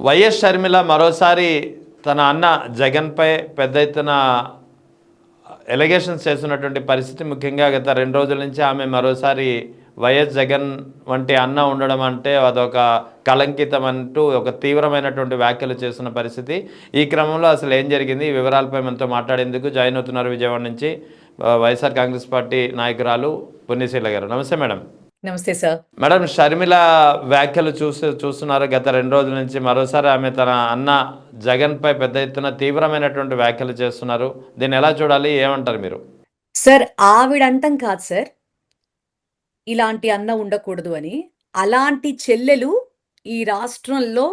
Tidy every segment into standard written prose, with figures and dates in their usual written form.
YS Sharmila మరోసారి తన అన్న జగన్పై పెద్ద ఎత్తున ఎలిగేషన్స్ చేస్తున్నటువంటి పరిస్థితి. ముఖ్యంగా గత 2 రోజుల నుంచి ఆమె మరోసారి వైఎస్ జగన్ వంటి అన్న ఉండడం అంటే అదొక కళంకితం అంటూ ఒక తీవ్రమైనటువంటి వ్యాఖ్యలు చేస్తున్న పరిస్థితి. ఈ క్రమంలో అసలు ఏం జరిగింది, ఈ వివరాలపై మనతో మాట్లాడేందుకు జాయిన్ అవుతున్నారు విజయవాడ నుంచి వైఎస్ఆర్ కాంగ్రెస్ పార్టీ నాయకురాలు పుణ్యశీల గారు. నమస్తే మేడం. నమస్తే సార్. మేడం, షర్మిల వ్యాఖ్యలు చూస్తున్నారు గత 2 రోజుల నుంచి. మరోసారి ఆమె తన అన్న జగన్పై పెద్ద ఎత్తున తీవ్రమైనటువంటి వ్యాఖ్యలు చేస్తున్నారు. దీన్ని ఎలా చూడాలి, ఏమంటారు మీరు? సార్, ఆవిడంటం కాదు సార్ ఇలాంటి అన్న ఉండకూడదు అని. అలాంటి చెల్లెలు ఈ రాష్ట్రంలో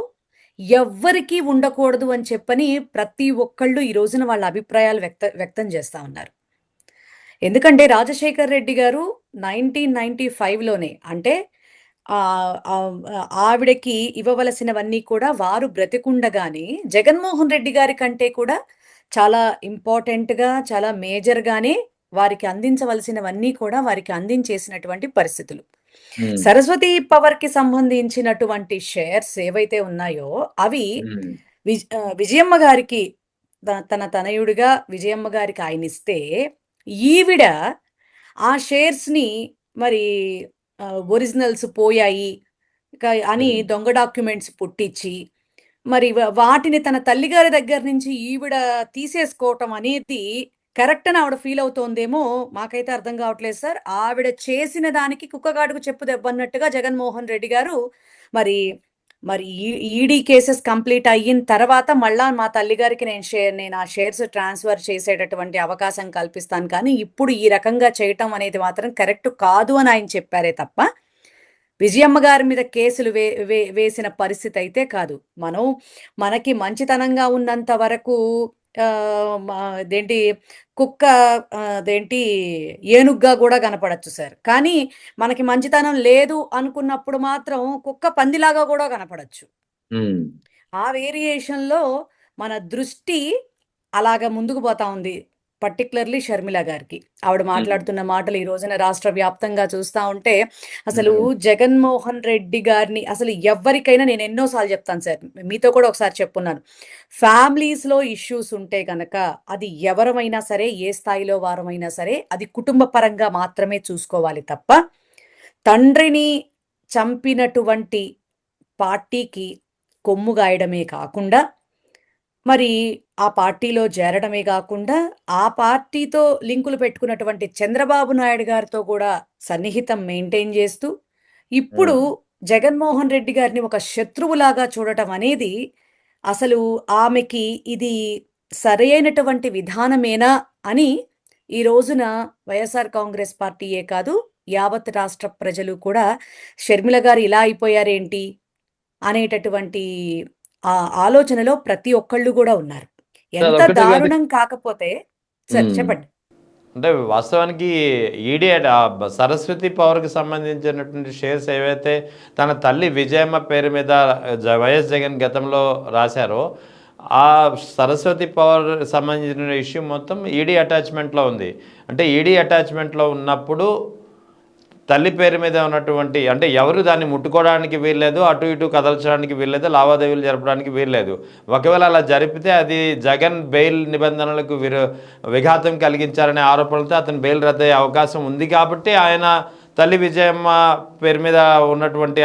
ఎవ్వరికీ ఉండకూడదు అని చెప్పని ప్రతి ఒక్కళ్ళు ఈ రోజున వాళ్ళ అభిప్రాయాలు వ్యక్తం చేస్తా ఉన్నారు. ఎందుకంటే రాజశేఖర్ రెడ్డి గారు 1995లోనే, అంటే ఆవిడకి ఇవ్వవలసినవన్నీ కూడా వారు బ్రతికుండగానే జగన్మోహన్ రెడ్డి గారి కంటే కూడా చాలా ఇంపార్టెంట్గా, చాలా మేజర్గానే వారికి అందించవలసినవన్నీ కూడా వారికి అందించేసినటువంటి పరిస్థితులు. సరస్వతి పవర్ కి సంబంధించినటువంటి షేర్స్ ఏవైతే ఉన్నాయో అవి విజయమ్మ గారికి, తన తనయుడిగా విజయమ్మ గారికి ఆయన ఇస్తే, ఈవిడ ఆ షేర్స్ని మరి ఒరిజినల్స్ పోయాయి అని దొంగ డాక్యుమెంట్స్ పుట్టించి మరి వాటిని తన తల్లిగారి దగ్గర నుంచి ఈవిడ తీసేసుకోవటం అనేది కరెక్ట్ అని ఆవిడ ఫీల్ అవుతోందేమో, మాకైతే అర్థం కావట్లేదు సార్. ఆవిడ చేసిన దానికి కుక్కగాడుకు చెప్పు దెబ్బన్నట్టుగా జగన్మోహన్ రెడ్డి గారు మరి మరి ఈడీ కేసెస్ కంప్లీట్ అయిన తర్వాత మళ్ళా మా తల్లిగారికి నేను ఆ షేర్స్ ట్రాన్స్ఫర్ చేసేటటువంటి అవకాశం కల్పిస్తాను, కానీ ఇప్పుడు ఈ రకంగా చేయటం అనేది మాత్రం కరెక్ట్ కాదు అని ఆయన చెప్పారే తప్ప విజయమ్మ గారి మీద కేసులు వేసిన పరిస్థితి అయితే కాదు. మనకి మంచితనంగా ఉన్నంత వరకు అదేంటి కుక్క అదేంటి ఏనుగ్గా కూడా కనపడచ్చు సార్. కానీ మనకి మంచితనం లేదు అనుకున్నప్పుడు మాత్రం కుక్క పందిలాగా కూడా కనపడచ్చు. ఆ వేరియేషన్లో మన దృష్టి అలాగ ముందుకు పోతా ఉంది, పర్టికులర్లీ షర్మిల గారికి. ఆవిడ మాట్లాడుతున్న మాటలు ఈ రోజున రాష్ట్ర వ్యాప్తంగా చూస్తూ ఉంటే అసలు జగన్మోహన్ రెడ్డి గారిని అసలు ఎవరికైనా, నేను ఎన్నోసార్లు చెప్తాను సార్, మీతో కూడా ఒకసారి చెప్పున్నాను, ఫ్యామిలీస్లో ఇష్యూస్ ఉంటే కనుక అది ఎవరమైనా సరే, ఏ స్థాయిలో వారమైనా సరే, అది కుటుంబ పరంగా మాత్రమే చూసుకోవాలి తప్ప తండ్రిని చంపినటువంటి పార్టీకి కొమ్ము గాయడమే కాకుండా, మరి ఆ పార్టీలో చేరడమే కాకుండా ఆ పార్టీతో లింకులు పెట్టుకున్నటువంటి చంద్రబాబు నాయుడు గారితో కూడా సన్నిహితం మెయింటైన్ చేస్తూ ఇప్పుడు జగన్మోహన్ రెడ్డి గారిని ఒక శత్రువులాగా చూడటం అనేది అసలు ఆమెకి ఇది సరైనటువంటి విధానమేనా అని ఈ రోజున వైఎస్ఆర్ కాంగ్రెస్ పార్టీయే కాదు, యావత్ రాష్ట్ర ప్రజలు కూడా షర్మిల గారు ఇలా అయిపోయారేంటి అనేటటువంటి ఆ ఆలోచనలో ప్రతి ఒక్కళ్ళు కూడా ఉన్నారు. ఎంత దారుణం కాకపోతే సార్ చెప్పండి. అంటే వాస్తవానికి ఈడీ సరస్వతి పవర్కి సంబంధించినటువంటి షేర్స్ ఏవైతే తన తల్లి విజయమ్మ పేరు మీద వైఎస్ జగన్ గతంలో రాశారో, ఆ సరస్వతి పవర్ సంబంధించిన ఇష్యూ మొత్తం ఈడీ అటాచ్మెంట్లో ఉంది. అంటే ఈడీ అటాచ్మెంట్లో ఉన్నప్పుడు తల్లి పేరు మీద ఉన్నటువంటి, అంటే ఎవరు దాన్ని ముట్టుకోవడానికి వీల్లేదు, అటు ఇటు కదల్చడానికి వీల్లేదు, లావాదేవీలు జరపడానికి వీల్లేదు. ఒకవేళ అలా జరిపితే అది జగన్ బెయిల్ నిబంధనలకు విఘాతం కలిగించారనే ఆరోపణలతో అతను బెయిల్ రద్దయ్యే అవకాశం ఉంది. కాబట్టి ఆయన తల్లి విజయమ్మ పేరు మీద ఉన్నటువంటి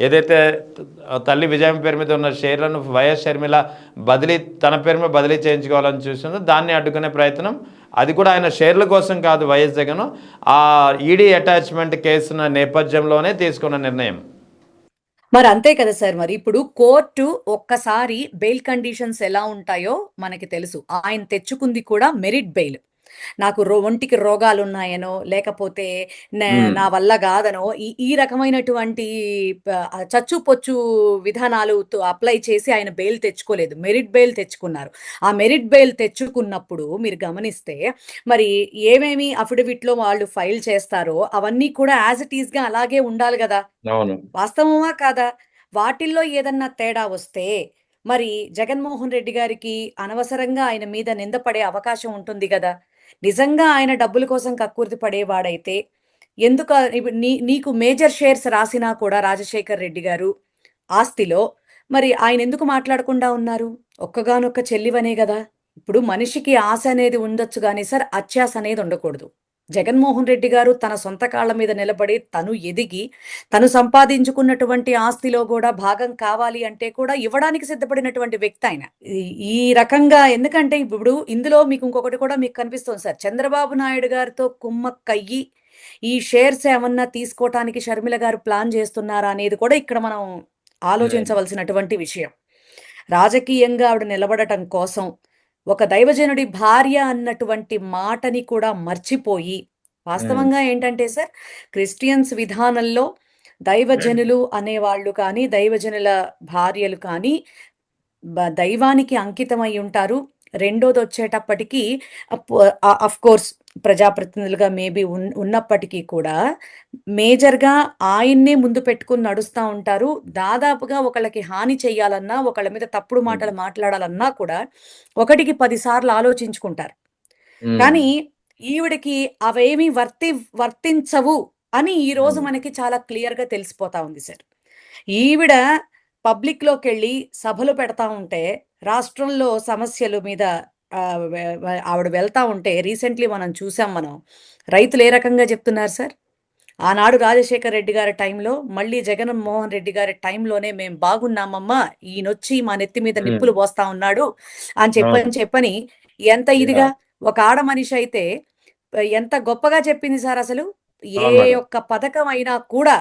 ఏదైతే తల్లి విజయమ్మ పేరు మీద ఉన్న షేర్లను వైఎస్ షర్మిల తన పేరు మీద బదిలీ చేయించుకోవాలని చూస్తుందో దాన్ని అడ్డుకునే ప్రయత్నం, అది కూడా ఆయన షేర్ల కోసం కాదు, వైఎస్ జగన్ ఆ ఈడీ అటాచ్మెంట్ కేసున నేపథ్యంలోనే తీసుకున్న నిర్ణయం. మరి అంతే కదా సార్. మరి ఇప్పుడు కోర్టు ఒక్కసారి బెయిల్ కండిషన్స్ ఎలా ఉంటాయో మనకి తెలుసు. ఆయన తెచ్చుకుంది కూడా మెరిట్ బెయిల్. నాకు ఒంటికి రోగాలు ఉన్నాయనో, లేకపోతే నా వల్ల కాదనో ఈ రకమైనటువంటి చచ్చు పొచ్చు విధానాలు అప్లై చేసి ఆయన బెయిల్ తెచ్చుకోలేదు, మెరిట్ బెయిల్ తెచ్చుకున్నారు. ఆ మెరిట్ బెయిల్ తెచ్చుకున్నప్పుడు మీరు గమనిస్తే మరి ఏమేమి అఫిడవిట్లో వాళ్ళు ఫైల్ చేస్తారో అవన్నీ కూడా యాజ్ ఇట్ ఈస్ గా అలాగే ఉండాలి కదా. వాస్తవమా కాదా? వాటిల్లో ఏదన్నా తేడా వస్తే మరి జగన్మోహన్ రెడ్డి గారికి అనవసరంగా ఆయన మీద నిందపడే అవకాశం ఉంటుంది కదా. నిజంగా ఆయన డబ్బుల కోసం కక్కుర్తి పడేవాడైతే ఎందుకు నీకు మేజర్ షేర్స్ రాసినా కూడా రాజశేఖర్ రెడ్డి గారు ఆస్తిలో మరి ఆయన ఎందుకు మాట్లాడకుండా ఉన్నారు? ఒక్కగానొక్క చెల్లివనే గదా! ఇప్పుడు మనిషికి ఆశ అనేది ఉండొచ్చు గానీ సార్, అత్యాశ అనేది ఉండకూడదు. జగన్మోహన్ రెడ్డి గారు తన సొంత కాళ్ళ మీద నిలబడి, తను ఎదిగి, తను సంపాదించుకున్నటువంటి ఆస్తిలో గూడా భాగం కావాలి అంటే కూడా ఇవ్వడానికి సిద్ధపడినటువంటి వ్యక్తి ఆయన. ఈ ఈ రకంగా ఎందుకంటే ఇప్పుడు ఇందులో మీకు ఇంకొకటి కూడా మీకు కనిపిస్తుంది సార్. చంద్రబాబు నాయుడు గారితో కుమ్మక్కయ్యి, ఈ షేర్స్ ఏమన్నా తీసుకోటానికి షర్మిల గారు ప్లాన్ జేస్తున్నారా అనేది కూడా ఇక్కడ మనం హ్మ్. ఆలోచించవలసినటువంటి విషయం. రాజకీయంగా ఆవిడ నిలబడటం కోసం, ఒక దైవజనుడి భార్య అన్నటువంటి మాటని కూడా మర్చిపోయి, హ్మ్. వాస్తవంగా ఏంటంటే సార్, క్రిస్టియన్స్ విధానంలో దైవజనులు అనేవాళ్ళు కానీ, దైవజనుల భార్యలు కానీ దైవానికి అంకితమై ఉంటారు. రెండోదొచ్చేటప్పటికి ఆఫ్‌కోర్స్ ప్రజాప్రతినిధులుగా మేబీ ఉన్నప్పటికీ కూడా మేజర్‌గా ఆయన్నే ముందు పెట్టుకొని నడుస్తా ఉంటారు. దాదాపుగా ఒకళ్ళకి హాని చేయాలన్నా, ఒకళ్ళ మీద తప్పుడు హ్మ్. మాటలు మాట్లాడాలన్నా కూడా ఒకటికి 10 సార్లు ఆలోచించుకుంటారు. హ్మ్. కానీ ఈవిడకి అవేమీ వర్తించవు అని ఈరోజు హ్మ్. మనకి చాలా క్లియర్‌గా తెలిసిపోతా ఉంది సార్. ఈవిడ పబ్లిక్‌లోకెళ్ళి సభలు పెడతా ఉంటే, రాష్ట్రంలో సమస్యల మీద ఆవిడ వెళ్తా ఉంటే రీసెంట్‌లీ మనం చూసాం మనం. రైతులు ఏ రకంగా చెప్తున్నారు సార్? ఆనాడు రాజశేఖర్ రెడ్డి గారి టైంలో, మళ్ళీ జగన్‌మోహన్ రెడ్డి గారి టైంలోనే "మేం బాగున్నామమ్మా, ఈయనొచ్చి మా నెత్తి మీద హ్మ్. నిప్పులు పోస్తా ఉన్నాడు" అని అవును. చెప్పని ఎంత ఇదిగా యాహ్! ఒక ఆడ మనిషైతే ఎంత గొప్పగా చెప్పింది సార్ అసలు. ఏ అవును మేడం. ఒక్క పథకం అయినా కూడా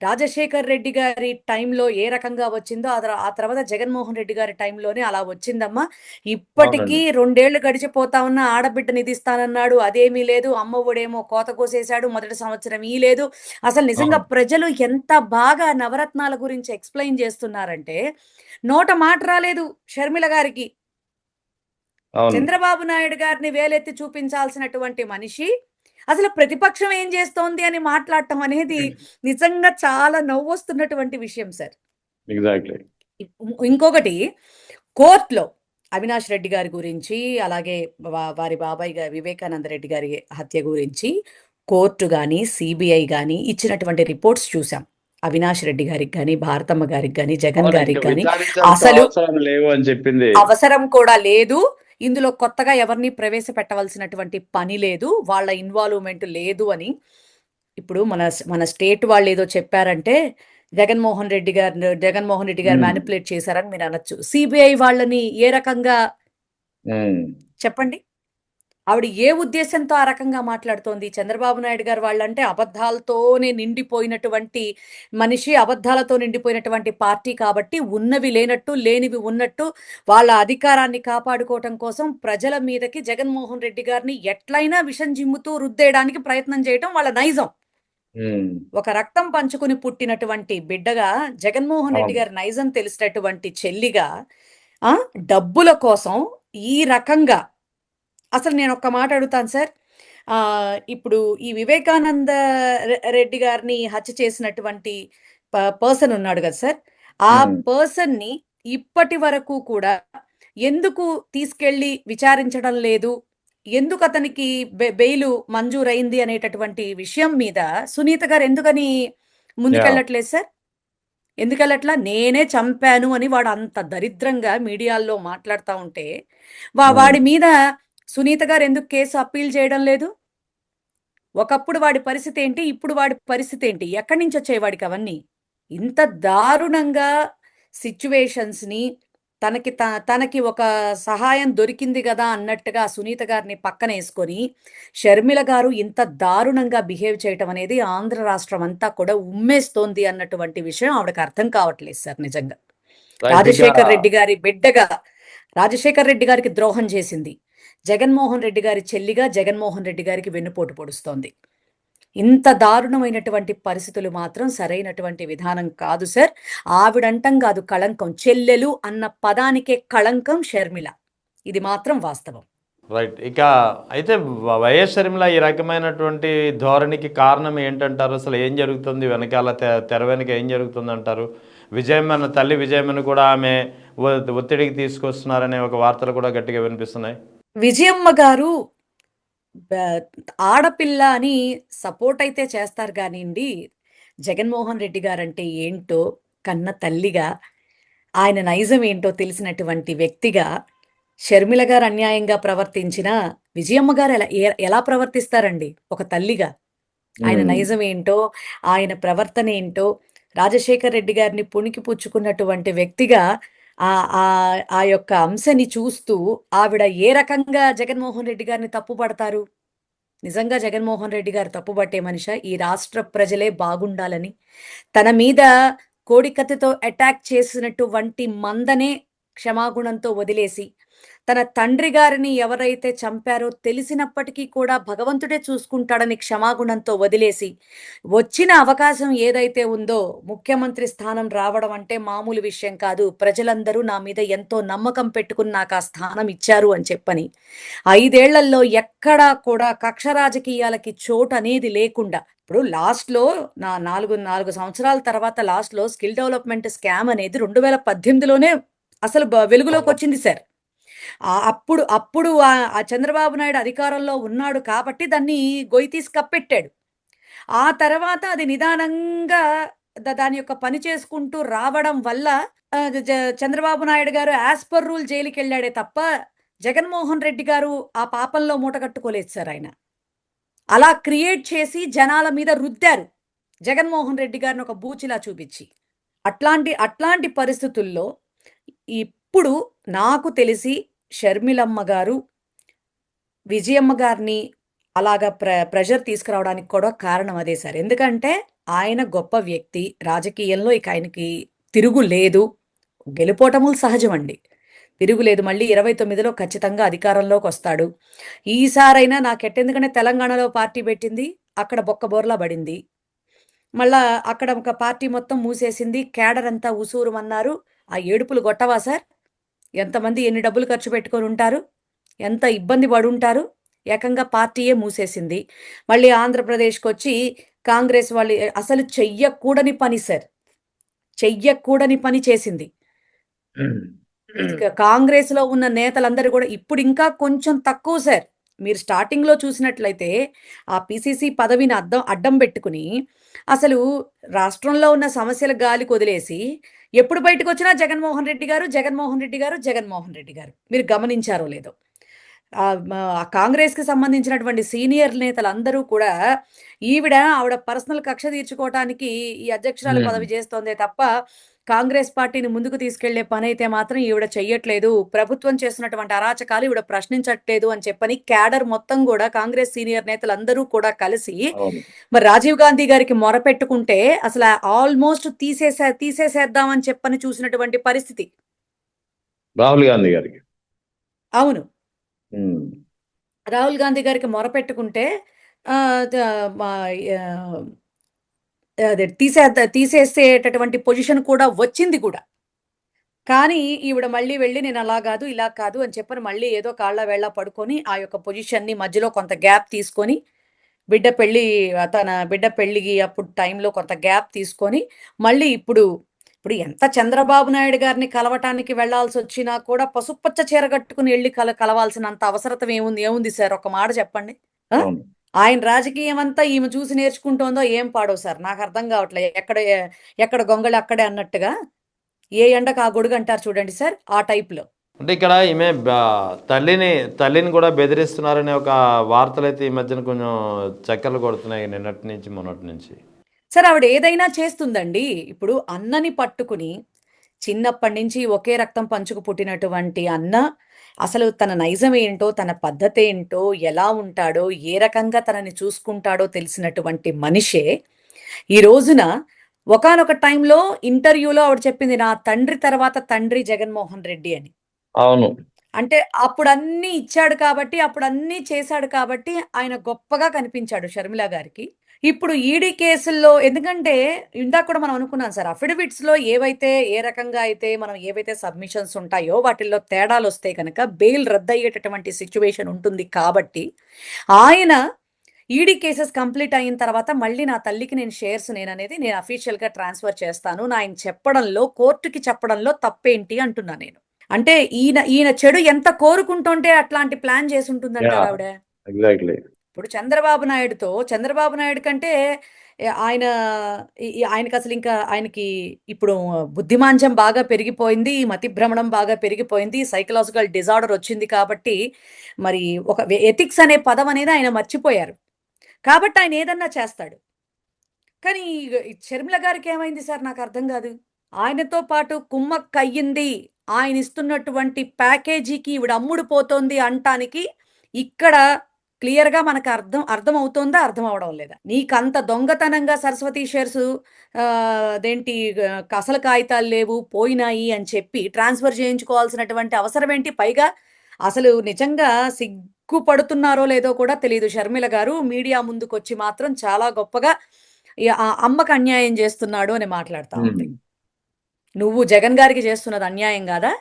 రాజశేఖర్ రెడ్డి గారి టైంలో ఏ రకంగా వచ్చిందో ఆ తర్వాత జగన్మోహన్ రెడ్డి గారి టైంలోనే అలా వచ్చిందమ్మా. ఇప్పటికీ అవునండి. 2 ఏళ్లు గడిచిపోతా ఉన్నా ఆడబిడ్డని ఇది ఇస్తానన్నాడు. అదేమీ లేదు. అమ్మ ఒడేమో కోత కోసేశాడు. మొదటి సంవత్సరం ఇయ్యలేదు. అసలు నిజంగా అవును. ప్రజలు ఎంత బాగా నవరత్నాల గురించి ఎక్స్‌ప్లెయిన్ చేస్తున్నారంటే, నోట మాట రాలేదు షర్మిల గారికి. అవును. చంద్రబాబు నాయుడు గారిని వేలెత్తి చూపించాల్సినటువంటి మనిషి, అసలు ప్రతిపక్షం ఏం చేస్తోంది అని మాట్లాడటం అనేది నిజంగా చాలా నవ్వొస్తున్నటువంటి విషయం సార్. ఎగ్జాక్ట్‌లీ. ఇంకొకటి కోర్ట్‌లో అవినాష్ రెడ్డి గారి గురించి, అలాగే వారి బాబాయ్ వివేకానంద రెడ్డి గారి హత్య గురించి కోర్ట్ గాని, సిబిఐ గాని ఇచ్చినటువంటి రిపోర్ట్స్ చూసాం. అవినాష్ రెడ్డి గారికి గాని, భారతమ్మ గారికి గాని, జగన్ అవును. ఇంక గారికి గాని విచారించాల్సిన అసలు అవసరం లేవు అని చెప్పింది. అవసరం కూడా లేదు. ఇందులో కొత్తగా ఎవరిని ప్రవేశపెట్టవలసినటువంటి పని లేదు. వాళ్ళ ఇన్వాల్వ్‌మెంట్ లేదు అని. ఇప్పుడు మన స్టేట్ వాళ్ళేదో చెప్పారంటే, జగన్మోహన్ రెడ్డి గారు హ్మ్. మానిప్యులేట్ చేశారని మీరనొచ్చు. సిబిఐ వాళ్ళని ఏ రకంగా హ్మ్. చెప్పండి? ఆవిడ ఏ ఉద్దేశ్యంతో ఆ రకంగా మాట్లాడుతోంది? చంద్రబాబు నాయుడు గారు వాళ్ళంటే అబద్ధాలతోనే నిండిపోయినటువంటి మనిషి, అబద్ధాలతో నిండిపోయినటువంటి పార్టీ కాబట్టి ఉన్నవి లేనట్టు, లేనివి ఉన్నట్టు వాళ్ళ అధికారాన్ని కాపాడుకోవటం కోసం ప్రజల మీదకి జగన్మోహన్ రెడ్డి గారిని ఎట్లైనా విషం జిమ్ముతూ రుద్దేయడానికి ప్రయత్నం చేయటం వాళ్ళ నైజం. హ్మ్. ఒక రక్తం పంచుకుని పుట్టినటువంటి బిడ్డగా జగన్మోహన్ రెడ్డి అవును. గారి నైజం తెలిసినటువంటి చెల్లిగా ఆ! డబ్బుల కోసం ఈ రకంగా అసలు నేనొక్క మాట అడుగుతాను సార్. ఇప్పుడు ఈ వివేకానంద రెడ్డి గారిని హత్య చేసినటువంటి పర్సన్ ఉన్నాడు గదా సార్! ఆ హ్మ్. పర్సన్‌ని ఇప్పటి వరకు కూడా ఎందుకు తీసుకెళ్ళి విచారించడం లేదు? ఎందుకు అతనికి బెయిలు మంజూరయింది అనేటటువంటి విషయం మీద సునీత గారు ఎందుకని యాహ్! ముందుకెళ్ళట్లేదు సార్? ఎందుకెళ్ళట్లా? నేనే చంపాను అని వాడు అంత దరిద్రంగా మీడియాల్లో మాట్లాడుతా ఉంటే, హ్మ్. వాడి మీద సునీత గారు ఎందుకు కేసు అప్పీల్ చేయడం లేదు? ఒకప్పుడు వాడి పరిస్థితేంటి? ఇప్పుడు వాడి పరిస్థితేంటి? ఎక్కడి నుంచొచ్చాయి వాడికవన్నీ? ఇంత దారుణంగా సిట్యుయేషన్స్‌ని తనకి ఒక సహాయం దొరికింది గదా! అన్నట్టుగా సునీత గారిని పక్కనేసుకొని, షర్మిల గారు ఇంత దారుణంగా బిహేవ్ చేయటం అనేది ఆంధ్ర రాష్ట్రం అంతా కూడా ఉమ్మేస్తోంది అన్నటువంటి విషయం ఆవిడకి అర్థం కావట్లేదు సార్ నిజంగా. రైట్. ఇక రాజశేఖర్ రెడ్డి గారి బిడ్డగా, రాజశేఖర్ రెడ్డి గారికి ద్రోహం చేసింది. జగన్మోహన్ రెడ్డి గారి చెల్లిగా జగన్మోహన్ రెడ్డి గారికి వెన్నుపోటు పొడుస్తోంది. ఇంత దారుణమైనటువంటి పరిస్థితులు మాత్రం సరైనటువంటి విధానం కాదు సార్. ఆవిడంటం గాదు కళంకం. చెల్లెలు అన్న పదానికే కళంకం షర్మిల. ఇది మాత్రం వాస్తవం. రైట్. ఇక అయితే వైఎస్ షర్మిల ఈ రకమైనటువంటి ధోరణికి కారణం ఏంటంటారు? అసలు ఏం జరుగుతుంది వెనకాల తెర వెనుక ఏం జరుగుతుందంటారు? విజయమ్మను తల్లి విజయమ్మను కూడా ఆమె ఒ ఒత్తిడికి తీసుకొస్తున్నారనే ఒక వార్తలు కూడా గట్టిగా వినిపిస్తున్నాయి. విజయమ్మ గారు బ ఆడపిల్ల అని సపోర్ట్ అయితే చేస్తారు గానీండి, జగన్మోహన్ రెడ్డి గారంటే ఏంటో కన్న తల్లిగా ఆయన నైజం ఏంటో తెలిసినటువంటి వ్యక్తిగా షర్మిల గారు అన్యాయంగా ప్రవర్తించిన విజయమ్మ గారు ఎలా ప్రవర్తిస్తారండి ఒక తల్లిగా? ఆయన ఉమ్. నైజం ఏంటో, ఆయన ప్రవర్తన ఏంటో, రాజశేఖర్ రెడ్డి గారిని పుణికి పుచ్చుకున్నటువంటి వ్యక్తిగా ఆ యొక్క అంశని చూస్తూ ఆవిడ ఏ రకంగా జగన్మోహన్ రెడ్డి గారిని తప్పుపడతారు? నిజంగా జగన్మోహన్ రెడ్డి గారు తప్పుపట్టే మనిషా? ఈ రాష్ట్ర ప్రజలే బాగుండాలని తన మీద కోడికత్తితో అటాక్ చేసినటువంటి మందనే క్షమాగుణంతో వదిలేసి, తన తండ్రి గారిని ఎవరైతే చంపారో తెలిసినప్పటికీ కూడా భగవంతుడే చూసుకుంటాడని క్షమాగుణంతో వదిలేసి, వచ్చిన అవకాశం ఏదైతే ఉందో ముఖ్యమంత్రి స్థానం రావడం అంటే మామూలు విషయం కాదు. ప్రజలందరూ నా మీద ఎంతో నమ్మకం పెట్టుకుని నాకు ఆ స్థానం ఇచ్చారు అని చెప్పని 5 ఏళ్లలో ఎక్కడా కూడా కక్ష రాజకీయాలకి చోటనేది లేకుండా ఇప్పుడు లాస్ట్‌లో 4 సంవత్సరాల తర్వాత లాస్ట్‌లో స్కిల్ డెవలప్‌మెంట్ స్కామ్ అనేది 2018లోనే అసలు వెలుగులోకొచ్చింది సార్. అప్పుడు అప్పుడు ఆ చంద్రబాబు నాయుడు అధికారంలో ఉన్నాడు కాబట్టి దాన్ని గొయ్యి తీసి కప్పెట్టాడు. ఆ తర్వాత అది నిదానంగా దాని యొక్క పని చేసుకుంటూ రావడం వల్ల చంద్రబాబు నాయుడు గారు యాస్ పర్ రూల్ జైలుకెళ్ళాడే తప్ప, జగన్మోహన్ రెడ్డి గారు ఆ పాపంలో మూట కట్టుకోలేదు సార్ ఆయన. అలా క్రియేట్ చేసి జనాల మీద రుద్దారు. జగన్మోహన్ రెడ్డి గారిని ఒక బూచిలా చూపించి. అట్లాంటి పరిస్థితుల్లో ఇప్పుడు నాకు తెలిసి షర్మిలమ్మ గారు, విజయమ్మ గారిని అలాగా ప్రెషర్ తీసుకురావడానికి కూడా కారణం అదే సార్. ఎందుకంటే ఆయన గొప్ప వ్యక్తి. రాజకీయంలో ఇక ఆయనకి తిరుగులేదు. గెలుపోటములు సహజమండి. తిరుగులేదు. మళ్ళీ 29లో ఖచ్చితంగా అధికారంలోకొస్తాడు. ఈసారైనా నాకెట్టెందుకంటే తెలంగాణలో పార్టీ పెట్టింది. అక్కడ బొక్కబోర్లా పడింది. మళ్ళా అక్కడ ఒక పార్టీ మొత్తం మూసేసింది. క్యాడర్ అంతా ఉసూరుమన్నారు. ఆ ఏడుపులు గొట్టవా సార్? ఎంతమంది ఎన్ని డబ్బులు ఖర్చు పెట్టుకొని ఉంటారు? ఎంత ఇబ్బంది పడుంటారు? ఏకంగా పార్టీయే మూసేసింది. మళ్ళీ ఆంధ్రప్రదేశ్‌కొచ్చి కాంగ్రెస్ వాళ్ళు అసలు చెయ్యకూడని పని సార్. చెయ్యకూడని పని చేసింది. కాంగ్రెస్‌లో ఉన్న నేతలందరూ కూడా ఇప్పుడు ఇంకా కొంచెం తక్కువ సార్. మీరు స్టార్టింగ్‌లో చూసినట్లయితే ఆ పీసీసీ పదవిని అడ్డం పెట్టుకుని అసలు రాష్ట్రంలో ఉన్న సమస్యలు గాలికి వదిలేసి ఎప్పుడు బయటకొచ్చినా జగన్మోహన్ రెడ్డి గారు, జగన్మోహన్ రెడ్డి గారు, జగన్మోహన్ రెడ్డి గారు. మీరు గమనించారో లేదో. కాంగ్రెస్‌కి సంబంధించినటువంటి సీనియర్ నేతలందరూ కూడా ఆవిడ పర్సనల్ కక్ష తీర్చుకోవటానికి ఈ అధ్యక్షురాలి పదవి చేస్తోందే తప్ప, కాంగ్రెస్ పార్టీని ముందుకు తీసుకెళ్లే పనైతే మాత్రం ఈవిడ చెయ్యట్లేదు. ప్రభుత్వం చేస్తున్నటువంటి అరాచకాలు ఈవిడ ప్రశ్నించట్లేదు అని చెప్పని క్యాడర్ మొత్తం కూడా కాంగ్రెస్ సీనియర్ నేతలందరూ కూడా కలిసి అవును. మరి రాజీవ్ గాంధీ గారికి మొరపెట్టుకుంటే అసలు ఆల్మోస్ట్ తీసేసేద్దామని చెప్పని చూసినటువంటి పరిస్థితి. రాహుల్ గాంధీ గారికి. అవును. ఉమ్. రాహుల్ గాంధీ గారికి మొరపెట్టుకుంటే ఆహ్, ద మా ఆహ్, అదే తీసేసేటటువంటి పొజిషన్ కూడా వచ్చింది కూడా. కానీ ఈవిడ మళ్ళీ వెళ్లి నేను అలా కాదు, ఇలా కాదు అని చెప్పని మళ్ళీ ఏదో కాళ్ళ వేళ్ళ పడుకొని ఆ యొక్క పొజిషన్‌ని మధ్యలో కొంత గ్యాప్ తీసుకొని తన బిడ్డ పెళ్ళికి అప్పుడు టైంలో కొంత గ్యాప్ తీసుకొని మళ్ళీ ఇప్పుడు ఎంత చంద్రబాబు నాయుడు గారిని కలవటానికి వెళ్ళాల్సొచ్చినా కూడా పసుపచ్చ చీర కట్టుకుని ఎళ్లి కలవాల్సినంత అవసరత ఏముంది సార్? ఒక మాట చెప్పండి. ఆ! అవును. ఆయన రాజకీయం అంతా ఈమె చూసి నేర్చుకుంటోందో ఏం పాడో సార్ నాకర్థం కావట్లే. ఎక్కడ గొంగళి అక్కడే అన్నట్టుగా ఏ ఎండకు ఆ గొడుగు అంటారు చూడండి సార్ ఆ టైప్‌లో. అంటే ఇక్కడ ఈమె తల్లిని తల్లిని కూడా బెదిరిస్తున్నారనే ఒక వార్తలైతే ఈ మధ్యన కొంచెం చక్కర్లు కొడుతున్నాయి నిన్నటి నుంచి మొన్నటి నుంచి. సార్ ఆవిడ ఏదైనా చేస్తుందండి. ఇప్పుడు అన్నని పట్టుకుని చిన్నప్పటి నుంచి ఒకే రక్తం పంచుకు పుట్టినటువంటి అన్న అసలు తన నైజం ఏంటో, తన పద్ధతేంటో, ఎలా ఉంటాడో, ఏ రకంగా తనని చూసుకుంటాడో తెలిసినటువంటి మనిషే ఈ రోజున ఒకానొక టైంలో ఇంటర్వ్యూలో ఆవిడ చెప్పింది, "నా తండ్రి తర్వాత తండ్రి జగన్మోహన్ రెడ్డి" అని. అవును. అంటే అప్పుడన్నీ ఇచ్చాడు కాబట్టి, అప్పుడన్నీ చేశాడు కాబట్టి ఆయన గొప్పగా కనిపించాడు షర్మిల గారికి. ఇప్పుడు ఈడీ కేసుల్లో ఎందుకంటే ఇందాక కూడా మనం అనుకున్నాం సార్. అఫిడవిట్స్‌లో ఏ రకంగా అయితే మనం ఏవైతే సబ్మిషన్స్ ఉంటాయో వాటిల్లో తేడాలొస్తే గనక బెయిల్ రద్దయ్యేటటువంటి సిట్యుయేషన్ ఉంటుంది కాబట్టి, ఆయన ఈడీ కేసెస్ కంప్లీట్ అయిన తర్వాత మళ్ళీ నా తల్లికి నేను అఫీషియల్‌గా ట్రాన్స్‌ఫర్ చేస్తాను. ఆయన చెప్పడంలో కోర్ట్‌కి చెప్పడంలో తప్పేంటి అంటున్నా నేను. అంటే ఈయన చెడు ఎంత కోరుకుంటుంటే అట్లాంటి ప్లాన్ చేసుంటుందంటారు యాహ్! ఆవిడ. ఎగ్జాక్ట్‌లీ. ఇప్పుడు చంద్రబాబు నాయుడు కంటే ఆయన ఆయనకి అసలు ఇంకా ఆయనకి ఇప్పుడు బుద్ధిమాంద్యం బాగా పెరిగిపోయింది, మతిభ్రమణం బాగా పెరిగిపోయింది, సైకలాజికల్ డిజార్డర్ వచ్చింది కాబట్టి మరి ఒక ఎథిక్స్ అనే పదం అనేది ఆయన మర్చిపోయారు. కాబట్టి ఆయన ఏదన్నా చేస్తాడు. కానీ ఈ షర్మిల గారికి ఏమైంది సార్ నాకు అర్థం కాదు. ఆయనతో పాటు కుమ్మక్కయ్యింది. ఆయన ఇస్తున్నటువంటి ప్యాకేజీకి ఈవిడ అమ్ముడు పోతోంది అంటానికి ఇక్కడ క్లియర్‌గా మనకు అర్థమవుతోందా? అర్థం అవ్వడం లేదా? నీకంత దొంగతనంగా సరస్వతి షేర్స్ అదేంటి అసలు కాగితాలు లేవు, పోయినాయి అని చెప్పి ట్రాన్స్‌ఫర్ చేయించుకోవాల్సినటువంటి అవసరం ఏంటి? పైగా అసలు నిజంగా సిగ్గుపడుతున్నారో లేదో కూడా తెలీదు. షర్మిల గారు మీడియా ముందుకొచ్చి మాత్రం చాలా గొప్పగా ఆ అమ్మకు అన్యాయం చేస్తున్నాడు అని మాట్లాడుతా ఉంది. ఉమ్, నువ్వు జగన్ గారికి చేస్తున్నది అన్యాయం గాదా?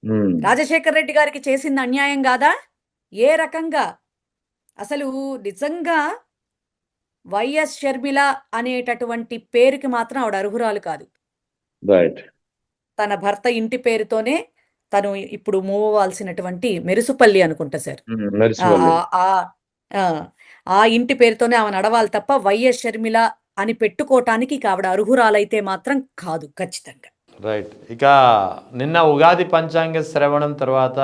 ఉమ్, రాజశేఖర్ రెడ్డి గారికి చేసింది అన్యాయం గాదా? ఏ రకంగా? అసలు నిజంగా వైఎస్ షర్మిల అనేటటువంటి పేరుకి మాత్రం ఆవిడ అర్హురాలు కాదు. రైట్. తన భర్త ఇంటి పేరుతోనే తను ఇప్పుడు మూవ్ అవ్వాల్సినటువంటి మెరుసుపల్లి అనుకుంటా సార్. ఆ మెరిసివల్లి. ఆ ఆ ఆ ఇంటి పేరుతోనే ఆమె నడవాలి తప్ప వైఎస్ షర్మిల అని పెట్టుకోవటానికి ఇక ఆవిడ అర్హురాలైతే మాత్రం కాదు ఖచ్చితంగా. రైట్. ఇక నిన్న ఉగాది పంచాంగ శ్రవణం తర్వాత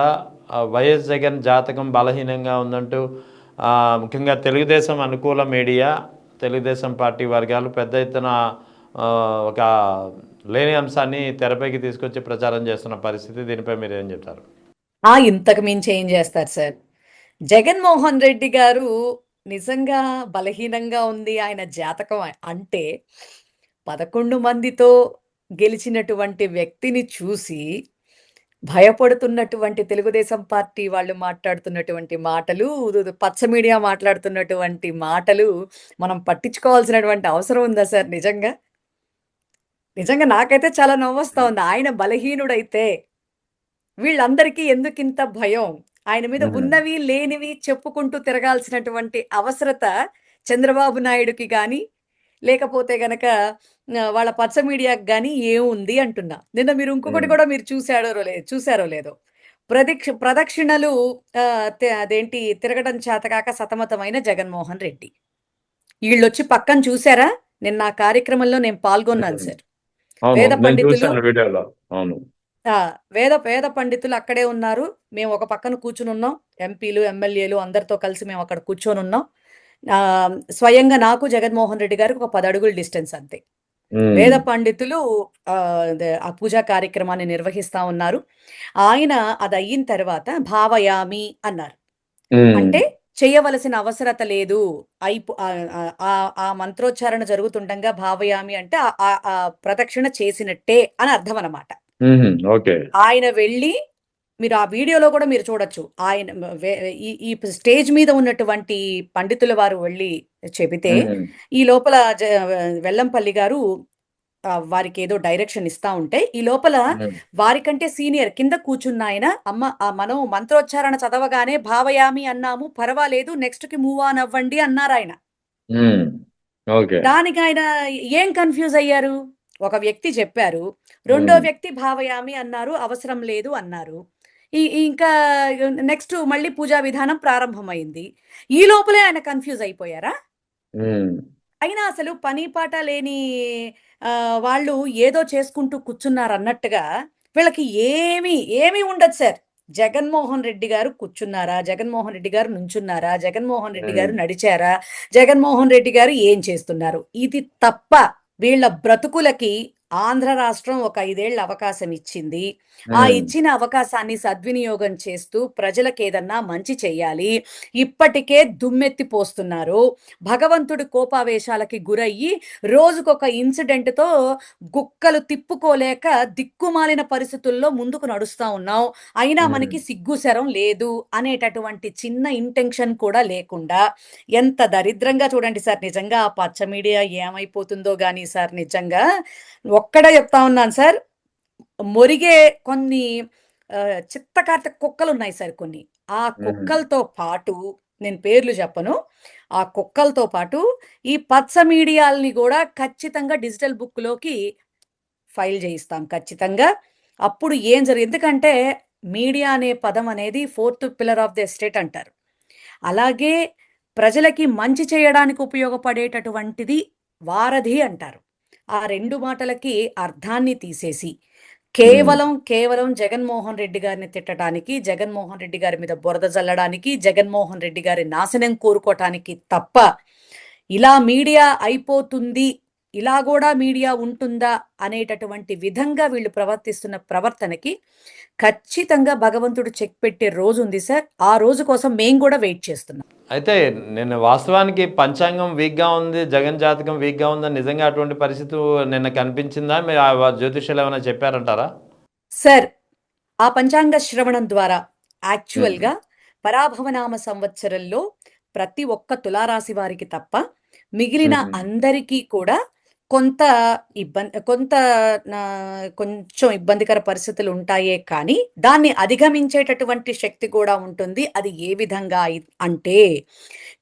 వైఎస్ జగన్ జాతకం బలహీనంగా ఉందంటూ ముఖ్యంగా తెలుగుదేశం అనుకూల మీడియా, తెలుగుదేశం పార్టీ వర్గాలు పెద్ద ఎత్తున ఒక లేని అంశాన్ని తెరపైకి తీసుకొచ్చి ప్రచారం చేస్తున్న పరిస్థితి. దీనిపై మీరు ఏం చెప్తారు? ఇంతకు మించి ఏం చేస్తారు సార్? జగన్మోహన్ రెడ్డి గారు నిజంగా బలహీనంగా ఉంది ఆయన జాతకం అంటే 11 మందితో గెలిచినటువంటి వ్యక్తిని చూసి భయపడుతున్నటువంటి తెలుగుదేశం పార్టీ వాళ్ళు మాట్లాడుతున్నటువంటి మాటలు, పచ్చ మీడియా మాట్లాడుతున్నటువంటి మాటలు మనం పట్టించుకోవాల్సినటువంటి అవసరం ఉందా సార్ నిజంగా? నిజంగా నాకైతే చాలా నవ్వొస్తా ఉంది. ఆయన బలహీనుడైతే వీళ్ళందరికీ ఎందుకింత భయం? ఆయన మీద ఉన్నవి, లేనివి చెప్పుకుంటూ తిరగాల్సినటువంటి అవసరత చంద్రబాబు నాయుడుకి గాని, లేకపోతే గనక వాళ్ళ పచ్చ మీడియాకి గాని ఏముంది అంటున్నా. నిన్న మీరు ఇంకొకటి కూడా మీరు చూసారో లేదో. ప్రదక్షిణలు అదేంటి తిరగడం చేతకాక సతమతమైన జగన్మోహన్ రెడ్డి. ఈళ్ళొచ్చి పక్కన చూసారా? నిన్న ఆ కార్యక్రమంలో నేను పాల్గొన్నాను సార్. అవును, వేద నేను పండితులు చూశాను వీడియోలో. అవును. వేద పండితులు అక్కడే ఉన్నారు. మేము ఒక పక్కన కూర్చునున్నాం. ఎంపీలు, ఎమ్మెల్యేలు అందరితో కలిసి మేము అక్కడ కూర్చొనున్నాం. స్వయంగా నాకు జగన్మోహన్ రెడ్డి గారికి ఒక 10 అడుగుల డిస్టెన్స్ అంతే. వేద పండితులు ఆ పూజా కార్యక్రమాన్ని నిర్వహిస్తా ఉన్నారు. ఆయన అది అయిన తర్వాత భావయామి అన్నారు. అంటే చేయవలసిన అవసరత లేదు. ఆ మంత్రోచ్చారణ జరుగుతుండగా భావయామి అంటే ఆ ప్రదక్షిణ చేసినట్టే అని అర్థం అన్నమాట. ఓకే. ఆయన వెళ్ళి మీరు ఆ వీడియోలో కూడా మీరు చూడొచ్చు. ఆయన ఈ స్టేజ్ మీద ఉన్నటువంటి పండితుల వారు వెళ్ళి చెబితే ఈ లోపల వెల్లంపల్లి గారు వారికి ఏదో డైరెక్షన్ ఇస్తా ఉంటే ఈ లోపల వారికంటే సీనియర్ కింద కూర్చున్న ఆయన మనం మంత్రోచ్చారణ చదవగానే భావయామి అన్నాము, పర్వాలేదు నెక్స్ట్ కి మూవ్ ఆన్ అవ్వండి అన్నారు ఆయన. దానికి ఆయన ఏం కన్ఫ్యూజ్ అయ్యారు? ఒక వ్యక్తి చెప్పారు, రెండో వ్యక్తి భావయామి అన్నారు, అవసరం లేదు అన్నారు. ఇంకా నెక్స్ట్ మళ్ళీ పూజా విధానం ప్రారంభమైంది. ఈ లోపలే ఆయన కన్ఫ్యూజ్ అయిపోయారా? అయినా అసలు పని పాట లేని వాళ్ళు ఏదో చేసుకుంటూ కూర్చున్నారు అన్నట్టుగా వీళ్ళకి ఏమీ ఉండదు సార్. జగన్మోహన్ రెడ్డి గారు కూర్చున్నారా? జగన్మోహన్ రెడ్డి గారు నుంచున్నారా? జగన్మోహన్ రెడ్డి గారు నడిచారా? జగన్మోహన్ రెడ్డి గారు ఏం చేస్తున్నారు? ఇది తప్ప వీళ్ళ బ్రతుకులకి ఆంధ్ర రాష్ట్రం ఒక 5 ఏళ్ల అవకాశం ఇచ్చింది. ఆ ఇచ్చిన అవకాశాన్ని సద్వినియోగం చేస్తూ ప్రజలకు ఏదన్నా మంచి చెయ్యాలి. ఇప్పటికే దుమ్మెత్తి పోస్తున్నారు. భగవంతుడి కోపావేశాలకి గురయ్యి రోజుకొక ఇన్సిడెంట్తో గుక్కలు తిప్పుకోలేక దిక్కుమాలిన పరిస్థితుల్లో ముందుకు నడుస్తా ఉన్నాం. అయినా మనకి సిగ్గుశరం లేదు అనేటటువంటి చిన్న ఇంటెన్షన్ కూడా లేకుండా ఎంత దరిద్రంగా చూడండి సార్. నిజంగా ఆ పచ్చ మీడియా ఏమైపోతుందో గానీ సార్, నిజంగా ఒక్కడే చెప్తా ఉన్నాను సార్. మొరిగే కొన్ని చిత్తకార్త కుక్కలు ఉన్నాయి సార్ కొన్ని. ఆ కుక్కలతో పాటు నేను పేర్లు చెప్పను. ఆ కుక్కలతో పాటు ఈ పచ్చ మీడియాల్ని కూడా ఖచ్చితంగా డిజిటల్ బుక్లోకి ఫైల్ చేయిస్తాం ఖచ్చితంగా. అప్పుడు ఏం ఎందుకంటే మీడియా అనే పదం అనేది 4th pillar of the estate అంటారు. అలాగే ప్రజలకి మంచి చేయడానికి ఉపయోగపడేటటువంటిది వారధి అంటారు. ఆ 2 మాటలకి అర్థాన్ని తీసేసి కేవలం జగన్మోహన్ రెడ్డి గారిని తిట్టడానికి, జగన్మోహన్ రెడ్డి గారి మీద బురద జల్లడానికి, జగన్మోహన్ రెడ్డి గారి నాశనం కోరుకోవటానికి తప్ప ఇలా మీడియా అయిపోతుంది, ఇలా కూడా మీడియా ఉంటుందా అనేటటువంటి విధంగా వీళ్ళు ప్రవర్తిస్తున్న ప్రవర్తనకి ఖచ్చితంగా భగవంతుడు చెక్ పెట్టే రోజు ఉంది సార్. ఆ రోజు కోసం మేము కూడా వెయిట్ చేస్తున్నాం. అయితే నిన్న వాస్తవానికి పంచాంగం వీక్గా ఉంది, జగన్ జాతకం వీక్గా ఉందని నిజంగా అటువంటి పరిస్థితి నిన్న కనిపించిందా? మీరు ఆ జ్యోతిష్యులు ఏమైనా చెప్పారంటారా? సార్, ఆ పంచాంగ శ్రవణం ద్వారా యాక్చువల్గా పరాభవనామ సంవత్సరంలో ప్రతి ఒక్క తులారాశి వారికి తప్ప మిగిలిన అందరికీ కూడా కొంత కొంచెం ఇబ్బందికర పరిస్థితులు ఉంటాయే కానీ దాన్ని అధిగమించేటటువంటి శక్తి కూడా ఉంటుంది. అది ఏ విధంగా అంటే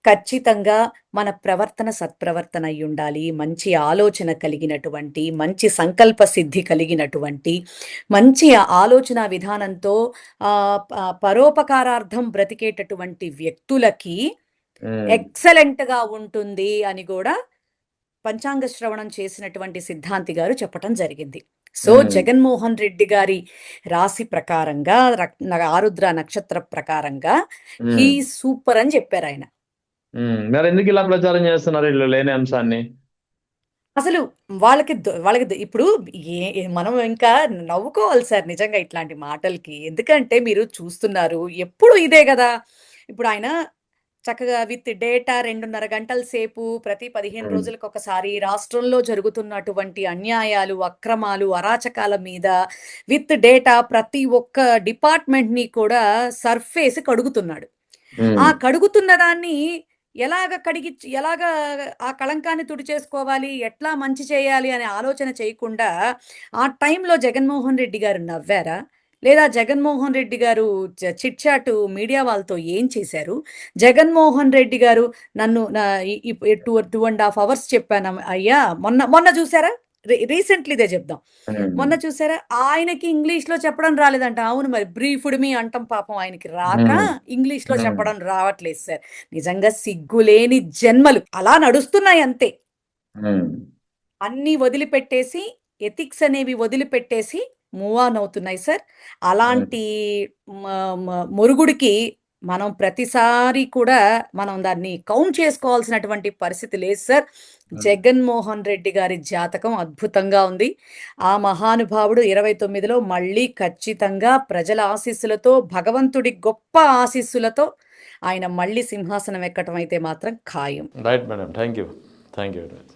ఖచ్చితంగా మన ప్రవర్తన సత్ప్రవర్తన అయి ఉండాలి, మంచి ఆలోచన కలిగినటువంటి, మంచి సంకల్ప సిద్ధి కలిగినటువంటి, మంచి ఆలోచన విధానంతో పరోపకారార్థం బ్రతికేటటువంటి వ్యక్తులకి ఎక్సలెంట్గా ఉంటుంది అని కూడా పంచాంగ శ్రవణం చేసినటువంటి సిద్ధాంతి గారు చెప్పటం జరిగింది. సో జగన్మోహన్ రెడ్డి గారి రాశి ప్రకారంగా, ఆరుద్ర నక్షత్ర ప్రకారంగా హీ సూపర్ అని చెప్పారు ఆయన. మరి ఎందుకు ఇలా ప్రచారం చేస్తున్నారు వీళ్ళు లేని అంశాన్ని? అసలు వాళ్ళకి ఇప్పుడు మనం ఇంకా నవ్వుకోవాలి సార్ నిజంగా ఇట్లాంటి మాటలకి. ఎందుకంటే మీరు చూస్తున్నారు ఎప్పుడు ఇదే కదా. ఇప్పుడు ఆయన చక్కగా విత్ డేటా 2.5 గంటల సేపు ప్రతి 15 రోజులకు ఒకసారి రాష్ట్రంలో జరుగుతున్నటువంటి అన్యాయాలు, అక్రమాలు, అరాచకాల మీద విత్ డేటా ప్రతి ఒక్క డిపార్ట్మెంట్ని కూడా సర్ఫేస్ కడుగుతున్నాడు. ఆ కడుగుతున్న దాన్ని ఎలాగ ఆ కళంకాన్ని తుడిచేసుకోవాలి, ఎట్లా మంచి చేయాలి అనే ఆలోచన చేయకుండా ఆ టైంలో జగన్మోహన్ రెడ్డి గారు నవ్వారా? లేదా జగన్మోహన్ రెడ్డి గారు చిట్ చాట్ మీడియా వాళ్ళతో ఏం చేశారు? జగన్మోహన్ రెడ్డి గారు నన్ను 2.5 hours చెప్పాను అయ్యా. మొన్న చూసారా? రీసెంట్లీ ఇదే చెప్దాం. మొన్న చూసారా? ఆయనకి ఇంగ్లీష్లో చెప్పడం రాలేదంట. అవును, మరి బ్రీఫ్డ్ మీ అంటాం. పాపం ఆయనకి రాక ఇంగ్లీష్లో చెప్పడం రావట్లేదు సార్. నిజంగా సిగ్గులేని జన్మలు అలా నడుస్తున్నాయి అంతే. అన్నీ వదిలిపెట్టేసి, ఎథిక్స్ అనేవి వదిలిపెట్టేసి మూవ్ ఆన్ అవుతున్నాయి సార్. అలాంటి మురుగుడికి మనం ప్రతిసారి కూడా మనం దాన్ని కౌంట్ చేసుకోవాల్సినటువంటి పరిస్థితి లేదు సార్. జగన్మోహన్ రెడ్డి గారి జాతకం అద్భుతంగా ఉంది. ఆ మహానుభావుడు 29లో మళ్ళీ ఖచ్చితంగా ప్రజల ఆశీస్సులతో, భగవంతుడి గొప్ప ఆశీస్సులతో ఆయన మళ్ళీ సింహాసనం ఎక్కటం అయితే మాత్రం ఖాయం. Right madam, thank you.